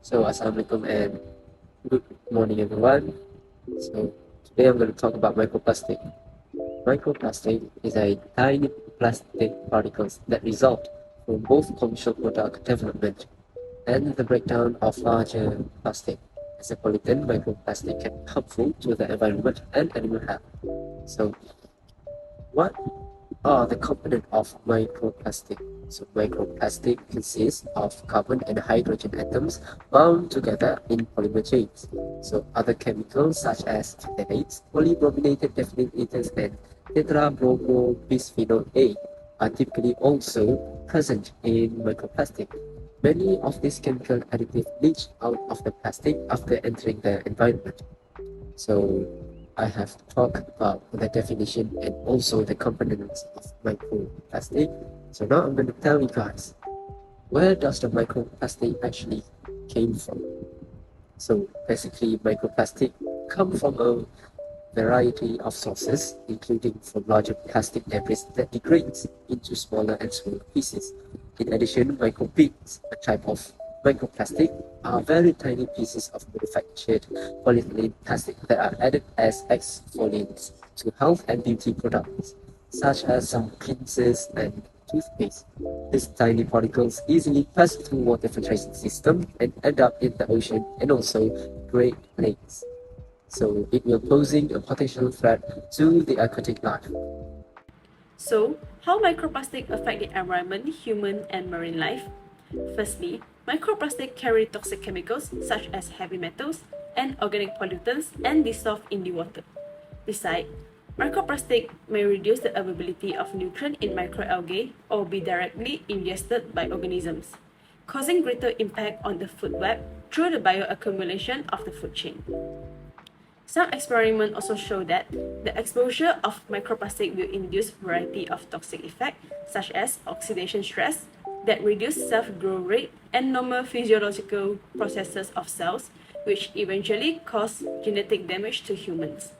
Assalamualaikum and good morning, everyone. Today I'm going to talk about microplastic. Microplastic is a tiny plastic particles that result from both commercial product development and the breakdown of larger plastic. As a pollutant, microplastic can be harmful to the environment and animal health. So, what are the components of microplastic? Microplastic consists of carbon and hydrogen atoms bound together in polymer chains. Other chemicals such as phthalates, polybrominated definite ethers, and tetrabromobisphenol A are typically also present in microplastic. Many of these chemical additives leach out of the plastic after entering the environment. So I have to talk about the definition and also the components of microplastic. So now I'm going to tell you guys, where does the microplastic actually came from? So basically microplastic come from a variety of sources, including from larger plastic debris that degrades into smaller and smaller pieces. In addition, microbeads, a type of microplastic, are very tiny pieces of manufactured polyethylene plastic that are added as exfoliants to health and beauty products, such as some cleansers and toothpaste. These tiny particles easily pass through water filtration system and end up in the ocean and also Great Lakes. So it will posing a potential threat to the aquatic life. So, how microplastic affect the environment, human and marine life? Firstly, microplastic carry toxic chemicals such as heavy metals and organic pollutants and dissolve in the water. Besides, microplastic may reduce the availability of nutrient in microalgae or be directly ingested by organisms, causing greater impact on the food web through the bioaccumulation of the food chain. Some experiments also show that the exposure of microplastic will induce variety of toxic effects such as oxidation stress that reduce self-growth rate and normal physiological processes of cells, which eventually cause genetic damage to humans.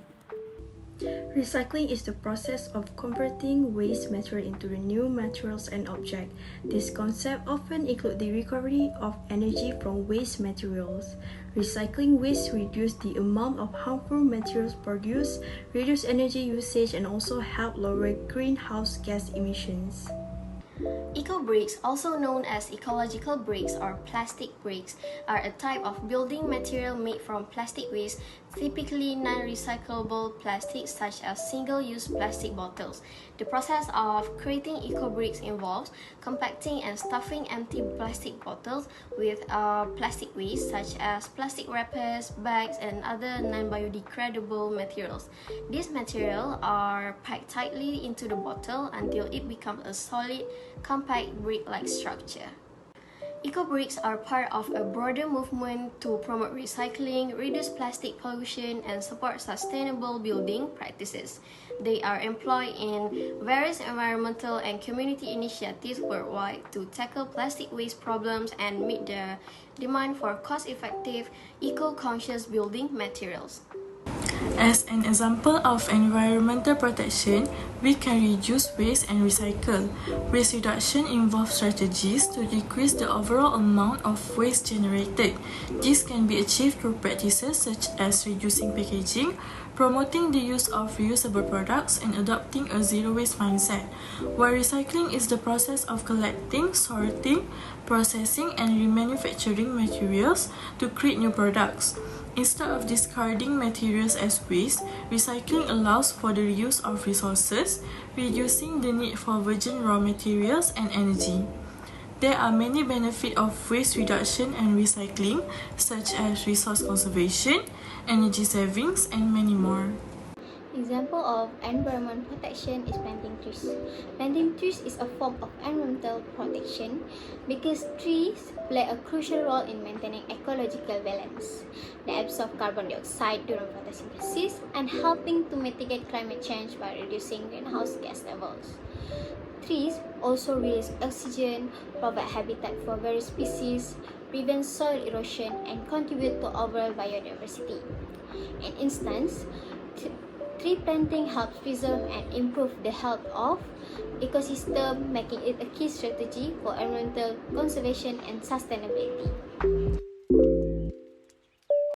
Recycling is the process of converting waste material into the new materials and objects. This concept often includes the recovery of energy from waste materials. Recycling waste reduces the amount of harmful materials produced, reduce energy usage, and also help lower greenhouse gas emissions. Eco-bricks, also known as ecological bricks or plastic bricks, are a type of building material made from plastic waste, typically non-recyclable plastics such as single-use plastic bottles. The process of creating eco-bricks involves compacting and stuffing empty plastic bottles with plastic waste such as plastic wrappers, bags, and other non-biodegradable materials. These materials are packed tightly into the bottle until it becomes a solid, compact brick-like structure. Eco-bricks are part of a broader movement to promote recycling, reduce plastic pollution, and support sustainable building practices. They are employed in various environmental and community initiatives worldwide to tackle plastic waste problems and meet the demand for cost-effective, eco-conscious building materials. As an example of environmental protection, we can reduce waste and recycle. Waste reduction involves strategies to decrease the overall amount of waste generated. This can be achieved through practices such as reducing packaging, promoting the use of reusable products, and adopting a zero-waste mindset. While recycling is the process of collecting, sorting, processing, and remanufacturing materials to create new products. Instead of discarding materials as waste, recycling allows for the reuse of resources, reducing the need for virgin raw materials and energy. There are many benefits of waste reduction and recycling, such as resource conservation, energy savings, and many more. Example of environment protection is planting trees. Planting trees is a form of environmental protection because trees play a crucial role in maintaining ecological balance. They absorb carbon dioxide during photosynthesis and helping to mitigate climate change by reducing greenhouse gas levels. Trees also release oxygen, provide habitat for various species, prevent soil erosion, and contribute to overall biodiversity. In instance, tree planting helps preserve and improve the health of ecosystem, making it a key strategy for environmental conservation and sustainability.